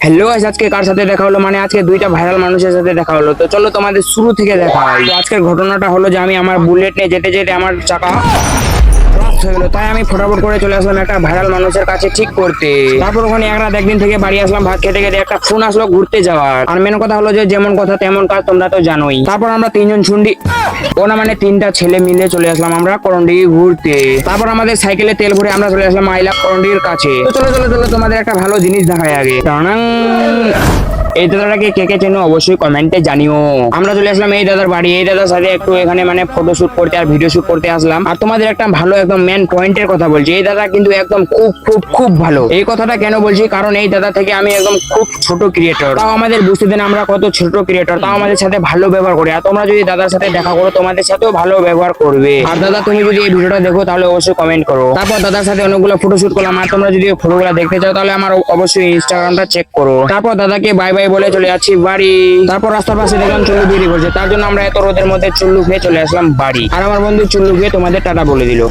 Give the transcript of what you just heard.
Hello guys, আজকে কার সাথে দেখা হলো মানে আজকে দুইটা ভাইরাল মানুষের সাথে দেখা হলো। তো চলো তোমাদের শুরু থেকে দেখা হয়। তো আজকের ঘটনাটা হলো যে আমি আমার বুলেট নিয়ে যেতে যেতে আমার চাকা ব্লাস্ট হয়ে গেলো, তাই আমি ফটাফট করে চলে আসলাম একটা ভাইরাল মানুষের কাছে ঠিক করতে। তারপর ওখানে এক রাত একদিন থেকে বাড়ি আসলাম ভাত খেতে খেতে, একটা ফোন আসলো ঘুরতে যাওয়ার। আর মেন কথা হলো যে যেমন কথা তেমন কাজ, তোমরা তো জানোই। তারপর আমরা তিনজন ছুন্ডি মানে তিনটা ছেলে মিলে চলে আসলাম আমরা করণডিগি ঘুরতে। তারপর আমাদের সাইকেলে তেল ভরে আমরা চলে আসলাম আইলা করণডিগির কাছে। তো চলো চলো চলো তোমাদের একটা ভালো জিনিস দেখাই আগে। টানাং। এই দাদাটাকে কে কে চেনো অবশ্যই কমেন্টে জানিও। আমরা চলে আসলাম এই দাদার বাড়ি। এই দাদার সাথে একটু এখানে মানে ফটো শুট করতে আর ভিডিও শুট করতে আসলাম। আর তোমাদের একটা ভালো একদম মেন পয়েন্টের কথা বলছি, এই দাদা কিন্তু একদম খুব খুব খুব ভালো। এই কথাটা কেন বলছি, কারণ এই দাদা থেকে আমি একদম খুব ছোট ক্রিয়েটর, তাও আমাদের বুঝতে দেন আমরা কত ছোট ক্রিয়েটর, তাও আমাদের সাথে ভালো ব্যবহার করে। আর তোমরা যদি দাদার সাথে দেখা করো তোমাদের সাথেও ভালো ব্যবহার করবে। আর দাদা তুমি যদি এই ভিডিওটা দেখো তাহলে অবশ্যই কমেন্ট করো। তারপর দাদার সাথে অনেকগুলো ফটো শুট করলাম। আর তোমরা যদি ফটোগুলো দেখতে চাও তাহলে আমার অবশ্যই ইনস্টাগ্রামটা চেক করো। তারপর দাদাকে বাই বাই বলে চলে যাচ্ছি বাড়ি। তারপর রাস্তার পাশে দেখলাম চুল্লু বিড়ি করছে, তার জন্য আমরা এত রোদের মধ্যে চুল্লু খেয়ে চলে আসলাম বাড়ি। আর আমার বন্ধু চুল্লু খেয়ে তোমাদের টাটা বলে দিল।